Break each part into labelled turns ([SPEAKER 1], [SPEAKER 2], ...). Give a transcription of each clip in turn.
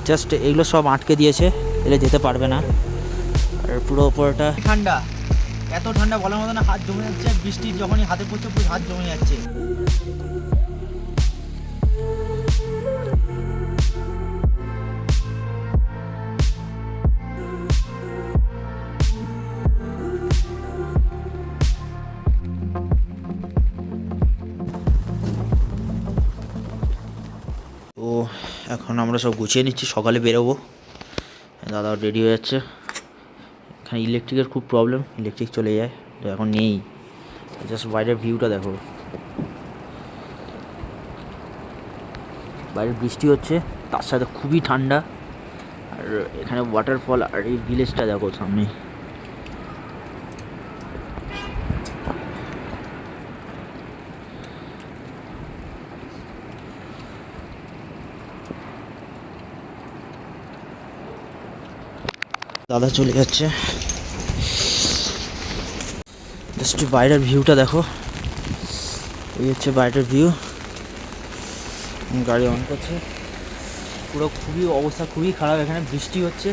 [SPEAKER 1] Just এগুলো সব আটকে দিয়েছে, এলে যেতে পারবে না। আর পুরো ওপরটা ঠান্ডা, এত ঠান্ডা বলার মতো না, হাত জমে যাচ্ছে। বৃষ্টি যখনই হাতে পড়ছে পুরো হাত জমে যাচ্ছে। তো এখন আমরা সব গুছিয়ে নিচ্ছি, সকালে বেরোবো। দাদা রেডি হয়ে যাচ্ছে। এখানে ইলেকট্রিকের খুব প্রবলেম, ইলেকট্রিক চলে যায়, তো এখন নেই। জাস্ট বাইরের ভিউটা দেখো, বাইরে বৃষ্টি হচ্ছে, তার সাথে খুবই ঠান্ডা। আর এখানে ওয়াটারফল, আর এই ভিলেজটা দেখো সামনে। দাদা চলে যাচ্ছে। জাস্ট বাইরের ভিউটা দেখো, এই হচ্ছে বাইরের ভিউ। গাড়ি অন করছে, পুরো খুবই অবস্থা খুবই খারাপ। এখানে বৃষ্টি হচ্ছে,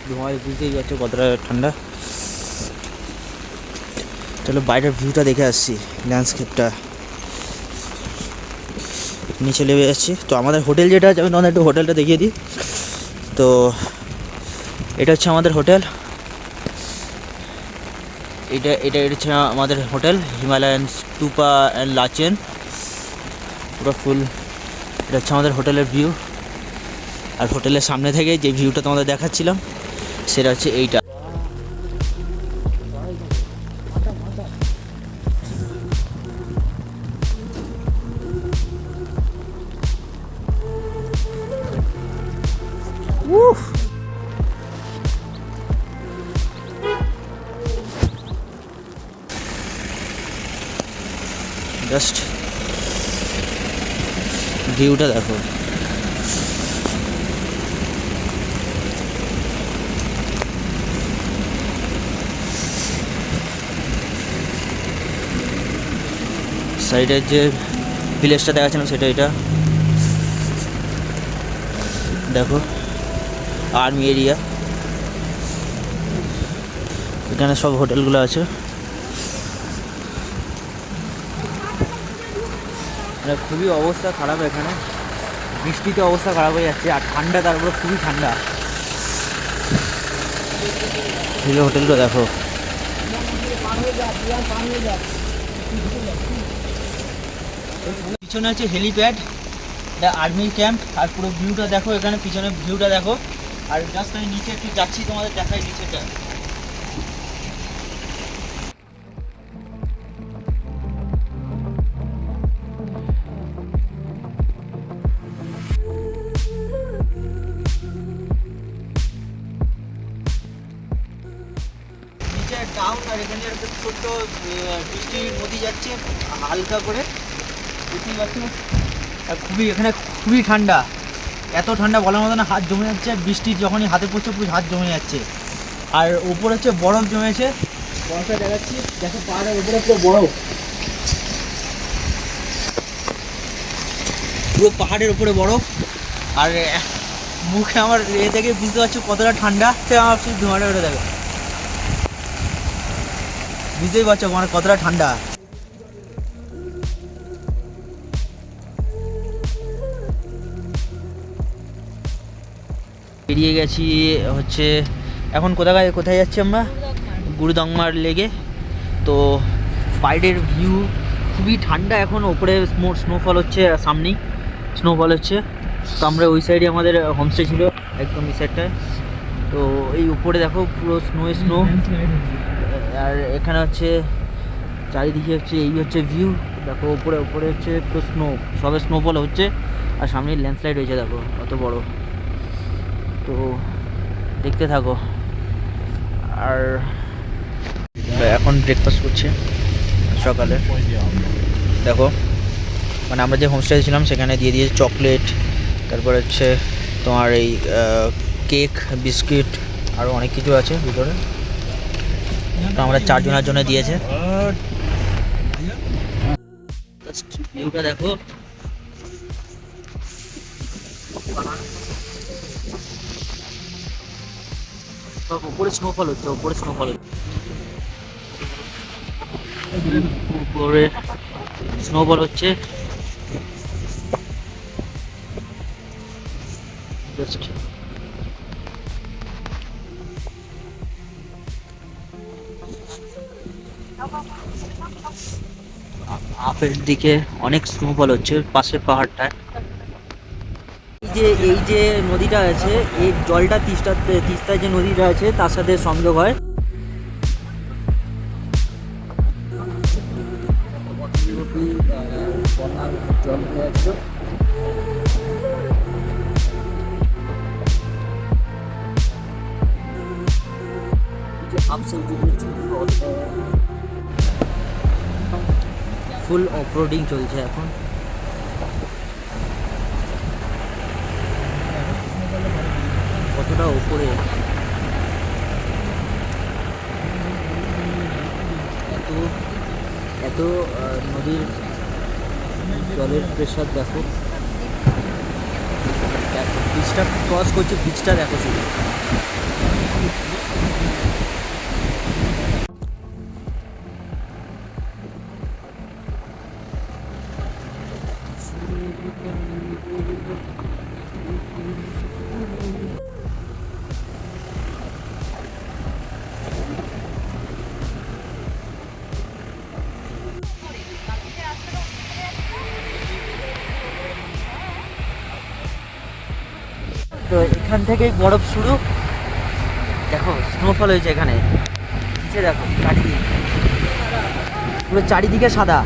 [SPEAKER 1] ধোঁয়ায় বুঝতেই যাচ্ছে কতটা ঠান্ডা। চলো বাইরের ভিউটা দেখে আসছি, ল্যান্ডস্কেপটা। নিচে নেমে যাচ্ছি। তো আমাদের হোটেল যেটা আছে, আমি তোমাদের একটু হোটেলটা দেখিয়ে দিই। তো এটা হচ্ছে আমাদের হোটেল, এটা হচ্ছে আমাদের হোটেল, হিমালয়ান স্টুপা অ্যান্ড লাচেন, পুরো ফুল। এটা হচ্ছে আমাদের হোটেলের ভিউ। আর হোটেলের সামনে থেকে যে ভিউটা তোমাদের দেখাচ্ছিলাম, সেটা হচ্ছে এইটা। জাস্ট ভিউটা দেখো, সাইডের যে ভিলেজটা দেখাচ্ছিলাম সেটা এটা দেখো, আর্মি এরিয়া। এখানে সব হোটেলগুলো আছে। খুবই অবস্থা খারাপ, এখানে বৃষ্টিতে অবস্থা খারাপ হয়ে যাচ্ছে, আর ঠান্ডা, তারপরে খুবই ঠান্ডা। হোটেলটা দেখো, পিছনে আছে হেলিপ্যাড, এটা আর্মির ক্যাম্প। আর পুরো ভিউটা দেখো, এখানে পিছনে ভিউটা দেখো। আর জাস্ট আমি নিচে একটু যাচ্ছি, তোমাদের দেখাই নিচেটা। নিচে টাউন, আর এখানে একটা ছোট্ট বৃষ্টির নদী যাচ্ছে হালকা করে, বুঝতেই পারছো। আর খুবই এখানে খুবই ঠান্ডা, এত ঠান্ডা বলার মতো না, হাত জমে যাচ্ছে। বৃষ্টি যখনই হাতে পড়ছে পুরো হাত জমে যাচ্ছে। আর উপরে হচ্ছে বরফ জমেছে, বরফটা দেখাচ্ছি দেখো, পাহাড়ের উপরে পুরো বরফ, পুরো পাহাড়ের উপরে বরফ। আর মুখে আমার এ দেখে বুঝতে পারছো কতটা ঠান্ডা। আমার শুধু ধোঁয়াটা ওটা দেখো, বুঝতেই পারছো আমার কতটা ঠান্ডা। বেরিয়ে গেছি হচ্ছে, এখন কোথায় যাচ্ছি আমরা, গুরুদংমার লেগে। তো বাইরের ভিউ খুবই ঠান্ডা, এখন ওপরে স্নোফল হচ্ছে, সামনেই স্নোফল হচ্ছে। তো আমরা ওই সাইডে আমাদের হোমস্টে ছিল, একদম এই সাইডটায়। তো এই উপরে দেখো পুরো স্নো। আর এখানে হচ্ছে চারিদিকে হচ্ছে, এই হচ্ছে ভিউ দেখো, ওপরে হচ্ছে পুরো স্নো, সবে স্নোফল হচ্ছে। আর সামনে ল্যান্ডস্লাইড হয়েছে দেখো কত বড়। তো দেখতে থাকো। আর এখন ব্রেকফাস্ট করছে সকালে, দেখো মানে আমরা যে হোমস্টে ছিলাম সেখানে দিয়ে দিয়েছে চকলেট, তারপর হচ্ছে তোমার এই কেক, বিস্কিট, আরও অনেক কিছু আছে ভিতরে। তো আমরা 4 জনের জন্য দিয়েছে। ভিউটা দেখো, সব উপরে স্নোফল হচ্ছে, উপরে স্নোফল হচ্ছে, উপরে স্নোফল হচ্ছে জাস্ট। আপের দিকে অনেক স্নোফল হচ্ছে পাশের পাহাড়টায়। এই যে নদীটা আছে, এই জলটা তিস্তায় যে নদীটা আছে তার সাথে সংযোগ হয়। জল হয়ে আছে। ফুল অফরোডিং চলছে এখন। কতটা উপরে, এত এত নদীর জলের প্রেশার দেখো। ব্রিজটা ক্রস করছে, ব্রিজটা দেখো শুধু। তো এখান থেকেই বরফ শুরু। দেখো স্নোফল হয়েছে এখানে, নিচে দেখো চারিদিকে, পুরো চারিদিকে সাদা।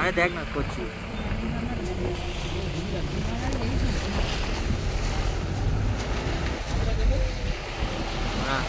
[SPEAKER 1] আরে দেখ না করছি। হ্যাঁ,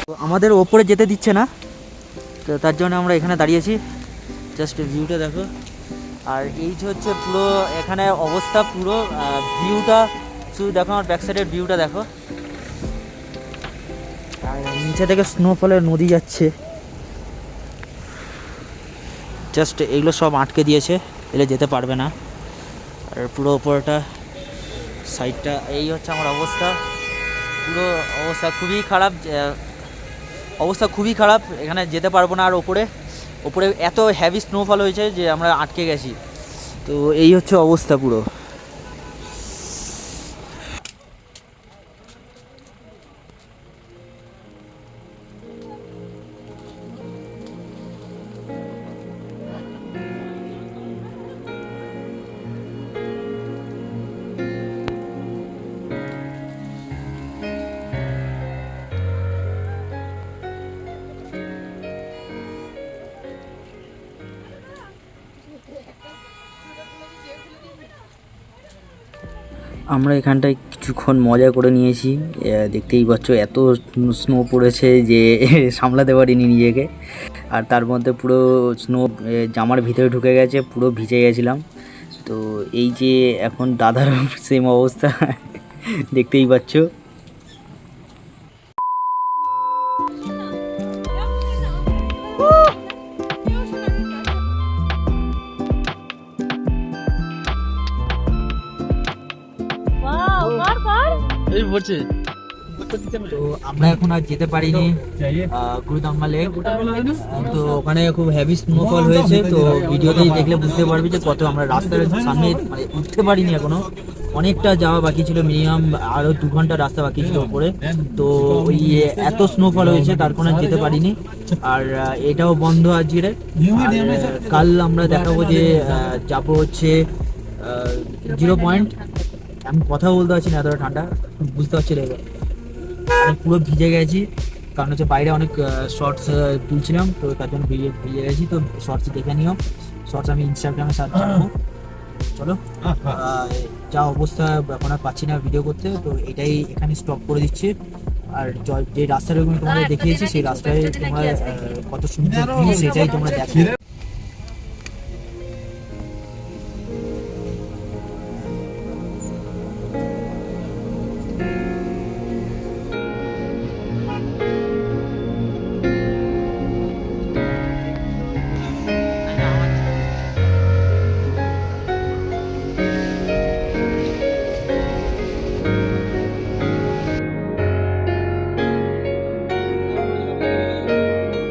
[SPEAKER 1] তো আমাদের ওপরে যেতে দিচ্ছে না, তো তার জন্য আমরা এখানে দাঁড়িয়েছি। জাস্ট ভিউটা দেখো। আর এই যে হচ্ছে পুরো এখানে অবস্থা, পুরো ভিউটা শুধু দেখো, আমার ব্যাক সাইডের ভিউটা দেখো। আর নিচে থেকে স্নোফলের নদী যাচ্ছে। জাস্ট এগুলো সব আটকে দিয়েছে, এলে যেতে পারবে না। আর পুরো ওপরটা সাইডটা এই হচ্ছে আমার অবস্থা। পুরো অবস্থা খুবই খারাপ, অবস্থা খুবই খারাপ, এখানে যেতে পারবো না। আর ওপরে ওপরে এত হেভি স্নোফল হয়েছে যে আমরা আটকে গেছি। তো এই হচ্ছে অবস্থা পুরো। আমরা এখানটায় কিছুক্ষণ মজা করে নিয়েছি। দেখতেই পাচ্ছ এত স্নো পড়েছে যে সামলাতে পারিনি নিজেকে। আর তার মধ্যে পুরো স্নো জামার ভিতরে ঢুকে গেছে, পুরো ভিজে গেছিলাম। তো তো এই যে এখন দাদার সেম অবস্থা দেখতেই পাচ্ছ। তো আমরা এখন আর যেতে পারিনি গুরুদাম্মা লেক। তো ওখানে খুব হেভি স্নোফল হয়েছে, তো ভিডিওতেই দেখলে বুঝতে পারবি যে কত আমরা রাস্তার সামনে মানে উঠতে পারিনি এখনো, অনেকটা যাওয়া বাকি ছিল, মিনিমাম আরো 2 ঘন্টা রাস্তা বাকি ছিল উপরে। তো ওই এত স্নোফল হয়েছে তার কোনো যেতে পারিনি। আর এটাও বন্ধ আজকে। কাল আমরা দেখাবো যে যাবো হচ্ছে 0 পয়েন্ট। আমি কথা বলতে পারছি না, এতটা ঠান্ডা, বুঝতে পারছি না। আমি পুরো ভিজে গেছি, কারণ হচ্ছে বাইরে অনেক শর্টস তুলছিলাম, তো তার জন্য ভিজে ভিজে গেছি। তো শর্টস দেখে নিও, শর্টস আমি ইনস্টাগ্রামে সার্চ করবো। চলো, যা অবস্থা এখন আর পাচ্ছি না ভিডিও করতে, তো এটাই এখানে স্টপ করে দিচ্ছি। আর যে রাস্তাটা আমি তোমাদের দেখিয়েছি সেই রাস্তায় তোমরা কত সুন্দর view সেটাই তোমরা দেখো।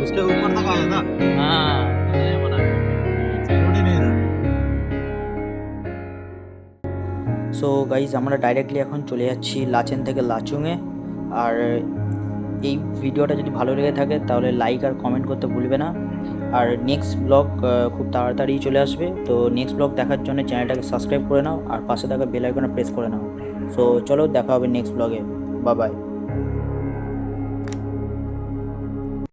[SPEAKER 2] उसके ऊपर तक आया ना,
[SPEAKER 1] হ্যাঁ,
[SPEAKER 2] रोड ही नहीं था।
[SPEAKER 1] সো গাইজ আমরা ডাইরেক্টলি এখন চলে যাচ্ছি লাচেন থেকে লাচুংয়ে। আর এই ভিডিওটা যদি ভালো লেগে থাকে তাহলে লাইক আর কমেন্ট করতে ভুলবে না। আর নেক্সট ব্লগ খুব তাড়াতাড়ি চলে আসবে, তো নেক্সট ব্লগ দেখার জন্য চ্যানেলটাকে সাবস্ক্রাইব করে নাও আর পাশে থাকা বেল আইকনে প্রেস করে নাও। সো চলো, দেখা হবে নেক্সট ব্লগে। Bye bye.